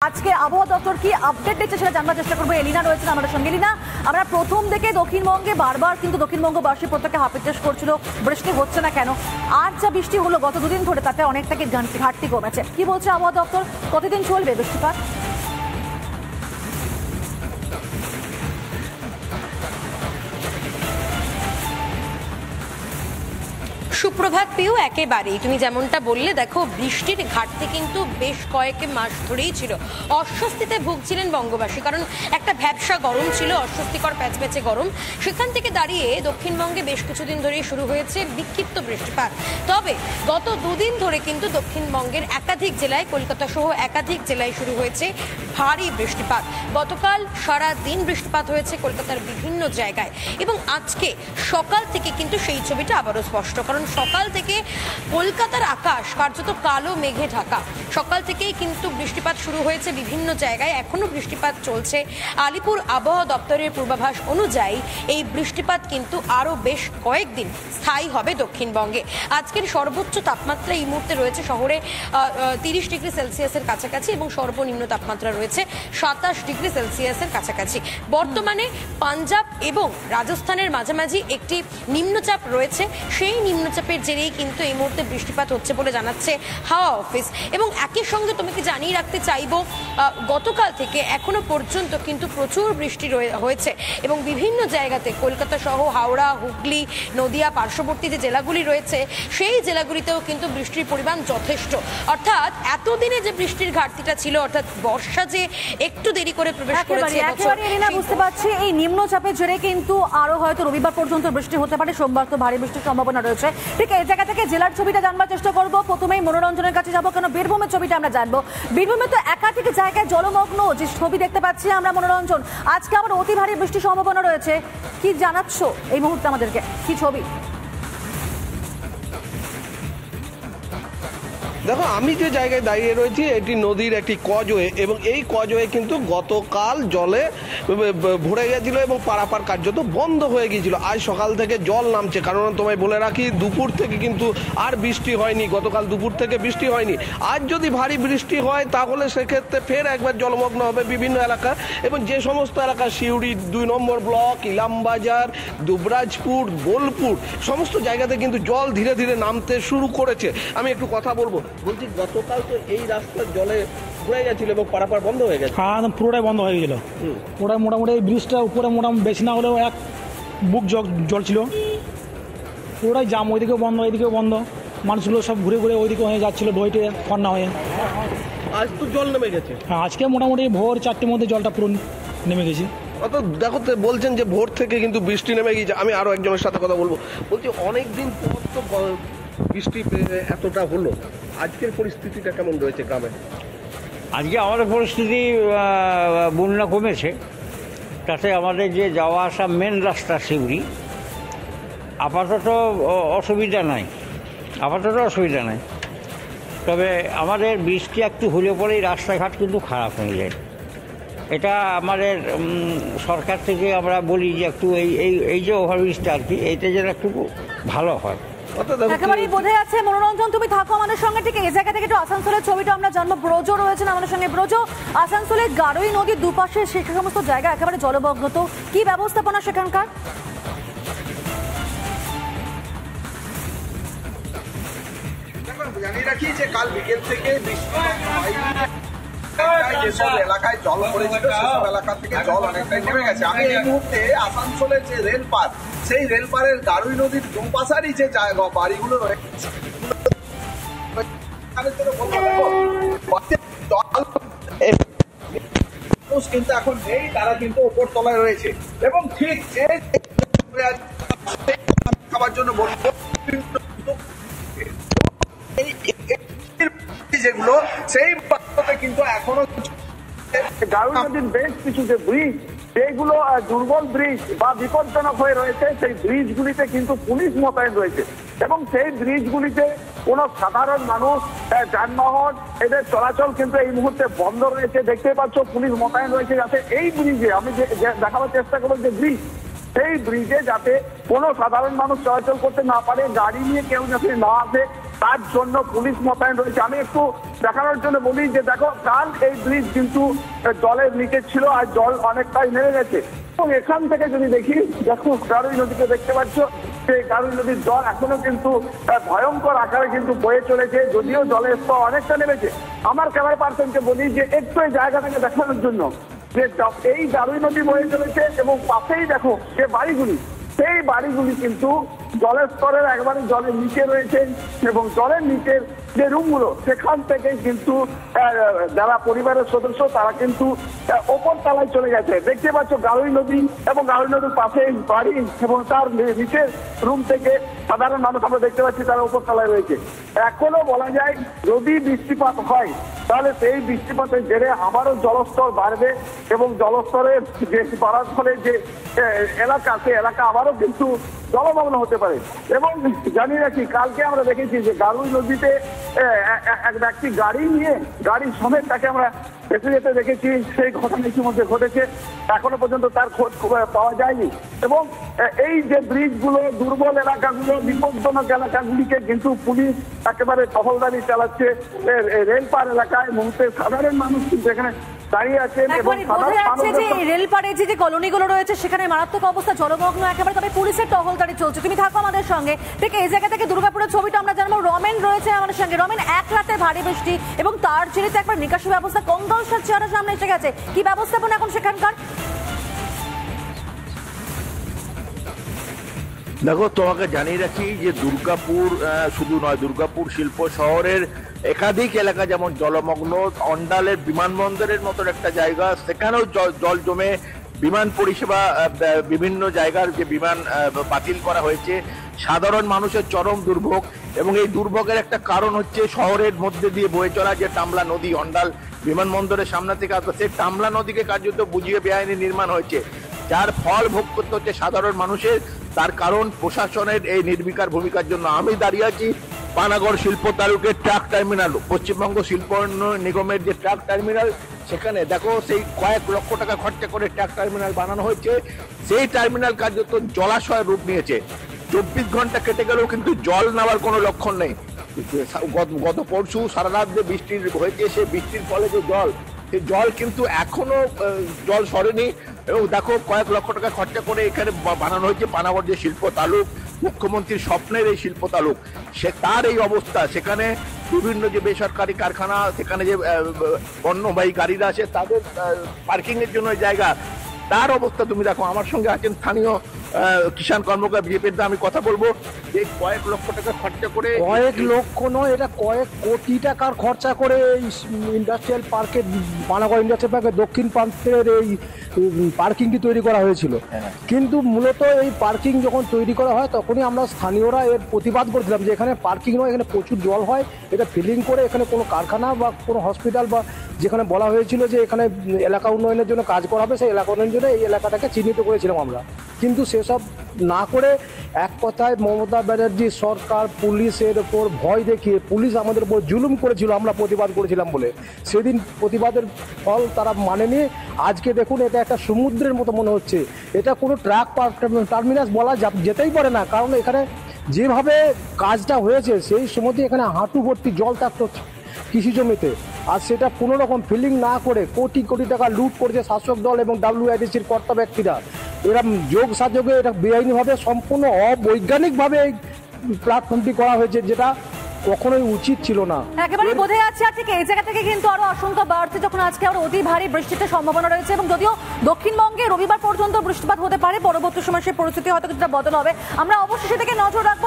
আজকে আবহাওয়া দপ্তর কি আপডেট দিচ্ছে সেটা জানবার চেষ্টা করবো। এলিনা রয়েছেন আমাদের সঙ্গে। এলিনা, আমরা প্রথম থেকে দক্ষিণবঙ্গে বারবার কিন্তু দক্ষিণবঙ্গবাসী প্রত্যেকে হাপিত্তেশ করছিল বৃষ্টি হচ্ছে না কেন। আজ যা বৃষ্টি হলো গত দুদিন ধরে তাতে অনেকটাকে ঘাটতি কমেছে। কি বলছে আবহাওয়া দপ্তর, কতদিন চলবে বৃষ্টিপাত? সুপ্রভাত পিউ, একেবারেই তুমি যেমনটা বললে, দেখো বৃষ্টির ঘাটতি কিন্তু বেশ কয়েক মাস ধরেই ছিল। অস্বস্তিতে ভুগছিলেন বঙ্গবাসী, কারণ একটা ভ্যাবসা গরম ছিল, অস্বস্তিকর প্যাচপ্যাচে গরম। সেখান থেকে দাঁড়িয়ে দক্ষিণবঙ্গে বেশ কিছুদিন ধরেই শুরু হয়েছে বিক্ষিপ্ত বৃষ্টিপাত। তবে গত দুদিন ধরে কিন্তু দক্ষিণবঙ্গের একাধিক জেলায়, কলকাতা সহ একাধিক জেলায় শুরু হয়েছে ভারী বৃষ্টিপাত। গতকাল সারা দিন বৃষ্টিপাত হয়েছে কলকাতার বিভিন্ন জায়গায়, এবং আজকে সকাল থেকে কিন্তু সেই ছবিটা আবারও স্পষ্ট। কারণ সকাল থেকে কলকাতার আকাশ কার্যত কালো মেঘে ঢাকা। সকাল থেকেই কিন্তু বৃষ্টিপাত শুরু হয়েছে বিভিন্ন জায়গায়, এখনো বৃষ্টিপাত চলছে। আলিপুর আবহাওয়া দপ্তরের পূর্বাভাস অনুযায়ী এই বৃষ্টিপাত কিন্তু আরও বেশ কয়েকদিন স্থায়ী হবে দক্ষিণবঙ্গে। আজকের সর্বোচ্চ তাপমাত্রা এই মুহূর্তে রয়েছে শহরে 30 ডিগ্রি সেলসিয়াসের কাছাকাছি, এবং সর্বনিম্ন তাপমাত্রা রয়েছে 27 ডিগ্রি সেলসিয়াসের কাছাকাছি। বর্তমানে পাঞ্জাব এবং রাজস্থানের মাঝামাঝি একটি নিম্নচাপ রয়েছে। সেই নিম্নচাপের জেরেই কিন্তু এই মুহূর্তে বৃষ্টিপাত হচ্ছে বলে জানাচ্ছে হাওয়া অফিস। এবং একই সঙ্গে তোমাকে জানিয়ে রাখতে চাইবো, গতকাল থেকে এখনো পর্যন্ত কিন্তু প্রচুর বৃষ্টি হয়েছে, এবং বিভিন্ন জায়গাতে কলকাতা সহ হাওড়া, হুগলি, নদিয়া পার্শ্ববর্তী যে জেলাগুলি রয়েছে সেই জেলাগুলিতেও কিন্তু বৃষ্টির পরিমাণ যথেষ্ট। অর্থাৎ এতদিনে যে বৃষ্টির ঘাটতিটা ছিল, অর্থাৎ বর্ষা যে একটু দেরি করে প্রবেশ করেছে, বুঝতে পারছি এই নিম্নচাপের জেরে কিন্তু আরো হয়তো রবিবার পর্যন্ত বৃষ্টি হতে পারে, সোমবার তো ভারী বৃষ্টির সম্ভাবনা রয়েছে। ঠিক এই জায়গা থেকে জেলার ছবিটা জানবার চেষ্টা করবো। প্রথমেই মনোরঞ্জনের কাছে যাবো, কেন বীরভূমের ছবিটা আমরা জানবো। বীরভূমে তো একাধিক জায়গায় জলমগ্ন যে ছবি দেখতে পাচ্ছি আমরা। মনোরঞ্জন, আজকে আবার অতি ভারী বৃষ্টির সম্ভাবনা রয়েছে, কি জানাচ্ছ এই মুহূর্তে আমাদেরকে, কি ছবি? দেখো, আমি যে জায়গায় দাঁড়িয়ে রয়েছি এটি নদীর একটি কজওয়ে, এবং এই কজওয়ে কিন্তু গতকাল জলে ভরে গেছিল এবং পারাপার কার্যত বন্ধ হয়ে গিয়েছিল। আজ সকাল থেকে জল নামছে, কারণ তোমায় বলে রাখি দুপুর থেকে কিন্তু আর বৃষ্টি হয়নি। গতকাল দুপুর থেকে বৃষ্টি হয়নি। আজ যদি ভারী বৃষ্টি হয় তাহলে সেক্ষেত্রে ফের একবার জলমগ্ন হবে বিভিন্ন এলাকা, এবং যে সমস্ত এলাকা সিউড়ি 2 নম্বর ব্লক, ইলামবাজার, দুবরাজপুর, বোলপুর সমস্ত জায়গাতে কিন্তু জল ধীরে ধীরে নামতে শুরু করেছে। আমি একটু কথা বলবো। বলছি, গতকাল তো এই রাস্তার জলে ঘুরে গেছিল এবং পারাপার বন্ধ হয়ে গেছে। হ্যাঁ, পুরোটাই বন্ধ হয়ে গেছিল। পুরোটাই মোটামুটি এই ব্রিজটা উপরে মোটামুটি বেশি না হলেও 1 বুক জল ছিল। পুরোটাই জাম, ওইদিকেও বন্ধ এদিকেও বন্ধ। মানুষগুলো সব ঘুরে ঘুরে ওইদিকে হয়ে যাচ্ছিল বইটে ফন্না হয়ে। আজ তো জল নেমে গেছে। হ্যাঁ, আজকে মোটামুটি ভোর 4টের মধ্যে জলটা পুরো নেমে গেছে। অত দেখো, বলছেন যে ভোর থেকে কিন্তু বৃষ্টি নেমে গিয়েছে। আমি আরো একজনের সাথে কথা বলবো। বলছি, অনেকদিন পর তো বৃষ্টি এতটা হলো, আজকের পরিস্থিতিটা কেমন রয়েছে গ্রামে? আজকে আমাদের পরিস্থিতি, বন্যা কমেছে, তাতে আমাদের যে যাওয়া আসা মেন রাস্তা সিউড়ি আপাতত অসুবিধা নাই। তবে আমাদের বৃষ্টি একটু হলে পরেই রাস্তাঘাট কিন্তু খারাপ হয়ে যায়। এটা আমাদের সরকার থেকে আমরা বলি যে একটু এই যে ওভারব্রিজটা আর কি, এইটা যেন একটু ভালো হয়। একেবারেই বোঝা যাচ্ছে। মনোরঞ্জন, তুমি থাকো আমাদের সঙ্গে। ঠিক এই জায়গা থেকে একটু আসানসোলের ছবিটা আমরা জানবো। ব্রজ রয়েছেন আমাদের সঙ্গে। ব্রজ, আসানসোলের গারোই নদীর দুপাশে সে সমস্ত জায়গা একেবারে জলমগ্ন, তো কি ব্যবস্থাপনা সেখানকার? জানিয়ে রাখি যে কাল বিকেল থেকে যেসব এলাকায় জল পড়েছিল সেসব এলাকা থেকে জল অনেকটাই নেমে গেছে। আমি এই মুহূর্তে আসানসোলের যে রেলপার, সেই রেলপারের গারুই নদীর দুপাশারই যে বাড়িগুলো রয়েছে কিন্তু এখন নেই, তারা কিন্তু ওপর তলায় রয়েছে। এবং ঠিক খাবার জন্য যেগুলো সেই কিন্তু এখনো গারুই নদীর বেশ কিছু যে ব্রিজ, যেগুলো দুর্বল ব্রিজ বা বিপজ্জনক হয়ে রয়েছে, সেই ব্রিজগুলিতে কিন্তু পুলিশ মোতায়েন রয়েছে, এবং সেই ব্রিজগুলিতে কোনো সাধারণ মানুষ, যানবাহন এদের চলাচল কিন্তু এই মুহূর্তে বন্ধ রয়েছে। দেখতে পাচ্ছ পুলিশ মোতায়েন রয়েছে, যাতে এই ব্রিজে, আমি যে দেখাবার চেষ্টা করবো যে ব্রিজ, সেই ব্রিজে যাতে কোনো সাধারণ মানুষ চলাচল করতে না পারে, গাড়ি নিয়ে কেউ যাতে না আসে, তার জন্য পুলিশ মোতায়েন রয়েছে। আমি একটু দেখানোর জন্য বলি যে দেখো, কাল এই ব্রিজ কিন্তু জলের নিচে ছিল, আর জল অনেকটাই নেমে গেছে। এবং এখান থেকে যদি দেখি, দেখো গারুই নদীকে দেখতে পাচ্ছ, সেই গারুই নদীর জল এখনো কিন্তু ভয়ঙ্কর আকারে কিন্তু বয়ে চলেছে, যদিও জলের স্তর অনেকটা নেমেছে। আমার ক্যামেরা পার্সনকে বলি যে একটু এই জায়গাটাকে দেখানোর জন্য যে এই গারুই নদী বয়ে চলেছে এবং পাশেই দেখো যে বাড়িগুলি, সেই বাড়িগুলি কিন্তু জলের স্তরের একবারে জলের নিচে রয়েছে, এবং জলের নিচের যে রুমগুলো সেখান থেকে কিন্তু যারা পরিবারের সদস্য তারা কিন্তু ওপর তলায় চলে গেছে। দেখতে পাচ্ছ গারুই নদী এবং গারুই নদীর পাশে বাড়ি এবং তার নিচের রুম থেকে সাধারণ মানুষ আমরা দেখতে পাচ্ছি তারা ওপর তলায় রয়েছে। এখনো বলা যায় যদি বৃষ্টিপাত হয় তাহলে সেই বৃষ্টিপাতের জেরে আবারও জলস্তর বাড়বে, এবং জলস্তরের যে বাড়ার ফলে যে এলাকা, সে এলাকা আবারও কিন্তু জলমগ্ন হতে পারে। এবং জানি রাখি, কালকে আমরা দেখেছি যে গারুই নদীতে এক ব্যক্তি গাড়ি নিয়ে, গাড়ি সমেত তাকে আমরা ভেসে যেতে দেখেছি। সেই ঘটনা ইতিমধ্যে ঘটেছে, এখনো পর্যন্ত তার খোঁজ পাওয়া যায়নি। এবং এই যে ব্রিজগুলো, দুর্বল এলাকাগুলো, বিপজ্জনক এলাকাগুলিকে কিন্তু পুলিশ একেবারে টহলদারি চালাচ্ছে। রেলপার এলাকায় মুহূর্তে সাধারণ মানুষ কিন্তু এখানে দাঁড়িয়ে আছেন, এবং রেলপাড়ে যে কলোনিগুলো রয়েছে সেখানে মারাত্মক অবস্থা, জলমগ্ন একেবারে, তবে পুলিশের টহলদারি চলছে। তুমি থাকো আমাদের সঙ্গে। ঠিক এই জায়গা থেকে দুর্গাপুরের ছবিটা আমরা জানবো। রমেন রয়েছে আমাদের সঙ্গে। রমেন, এক রাতে ভারী বৃষ্টি এবং তার জেরে একবার নিকাশি ব্যবস্থা কঙ্কালসার চেহারা সামনে এসে গেছে, কি ব্যবস্থাপনা এখন সেখানকার? দেখো, তোমাকে জানিয়ে রাখি যে দুর্গাপুর শুধু নয়, দুর্গাপুর শিল্প শহরের একাধিক এলাকা যেমন জলমগ্ন। অন্ডালের বিমানবন্দরের মতো একটা জায়গা, সেখানেও জল জমে বিমান পরিষেবা, বিভিন্ন জায়গার যে বিমান বাতিল করা হয়েছে। সাধারণ মানুষের চরম দুর্ভোগ, এবং এই দুর্ভোগের একটা কারণ হচ্ছে শহরের মধ্যে দিয়ে বয়ে চলা যে টামলা নদী। অন্ডাল বিমানবন্দরের সামনে থেকে আসবে, সেই টামলা নদীকে কার্যত বুঝিয়ে বেআইনি নির্মাণ হয়েছে, যার ফল ভোগ করতে হচ্ছে সাধারণ মানুষের। তার কারণ প্রশাসনের এই নির্বিকার ভূমিকার জন্য। আমি দাঁড়িয়ে আছি পানাগড় শিল্প তালুকের ট্রাক টার্মিনাল, পশ্চিমবঙ্গ শিল্প উন্নয়ন নিগমের যে ট্রাক টার্মিনাল, সেখানে দেখো সেই কয়েক লক্ষ টাকা খরচা করে ট্রাক টার্মিনাল বানানো হয়েছে। সেই টার্মিনাল কার্যত জলাশয়ের রূপ নিয়েছে। 24 ঘন্টা কেটে গেলেও কিন্তু জল নামার কোনো লক্ষণ নেই। গত পরশু সারা রাত যে বৃষ্টি হয়েছে, সেই বৃষ্টির ফলে যে জল, সেই জল কিন্তু এখনো জল সরেনি। এবং দেখো কয়েক লক্ষ টাকা খরচা করে এখানে বানানো হয়েছে পানাগড় যে শিল্প তালুক, মুখ্যমন্ত্রীর স্বপ্নের এই শিল্প তালুক, সে তার এই অবস্থা। সেখানে বিভিন্ন যে বেসরকারি কারখানা, সেখানে যে পণ্যবাহী গাড়িরা আছে তাদের পার্কিং এর জন্য জায়গা, তার অবস্থা তুমি দেখো। আমার সঙ্গে আছেন স্থানীয় কিষাণ কর্মকার বিজেপির, আমি কথা বলবো যে কয়েক লক্ষ টাকা খরচা করে, কয়েক লক্ষ নয়, এটা কয়েক কোটি টাকার খরচা করে এই ইন্ডাস্ট্রিয়াল পার্কের, পানাগড় ইন্ডাস্ট্রিয়াল পার্কের দক্ষিণ প্রান্তের এই পার্কিংটি তৈরি করা হয়েছিল। কিন্তু মূলত এই পার্কিং যখন তৈরি করা হয় তখনই আমরা স্থানীয়রা এর প্রতিবাদ করেছিলাম যে এখানে পার্কিং নয়, এখানে প্রচুর জল হয়, এটা ফিলিং করে এখানে কোনো কারখানা বা কোনো হসপিটাল বা যেখানে বলা হয়েছিল যে এখানে এলাকা উন্নয়নের জন্য কাজ করা হবে, সেই এলাকা উন্নয়নের জন্য এই এলাকাটাকে চিহ্নিত করেছিলাম আমরা। কিন্তু সেসব না করে এক কথায় মমতা ব্যানার্জি সরকার পুলিশের ওপর ভয় দেখিয়ে, পুলিশ আমাদের উপর জুলুম করেছিল আমরা প্রতিবাদ করেছিলাম বলে, সেদিন প্রতিবাদের ফল তারা মানেনি। আজকে দেখুন, এটা একটা সমুদ্রের মতো মনে হচ্ছে। এটা কোনো ট্রাক টার্মিনাস বলা যেতেই পারে না, কারণ এখানে যেভাবে কাজটা হয়েছে সেই সময়তে এখানে হাঁটু ভর্তি জল থাকতো কৃষি জমিতে, আর সেটা কোনো রকম ফিলিং না করে কোটি কোটি টাকা লুট করেছে শাসক দল এবং WIDCর কর্তা ব্যক্তিরা। এরা যোগ সাযোগে এটা বেআইনিভাবে, সম্পূর্ণ অবৈজ্ঞানিকভাবে এই প্ল্যাটফর্মটি করা হয়েছে, যেটা কখনোই উচিত ছিল না। একেবারে বোঝা যাচ্ছে। আর ঠিক এই জায়গা থেকে কিন্তু আরো আশঙ্কা বাড়ছে, যখন আজকে আরো অতি ভারী বৃষ্টিতে সম্ভাবনা রয়েছে, এবং যদিও দক্ষিণবঙ্গে রবিবার পর্যন্ত বৃষ্টিপাত হতে পারে, পরবর্তী সময় সেই পরিস্থিতি হয়তো কিছুটা বদল হবে। আমরা অবশ্যই সেদিকে নজর রাখবো।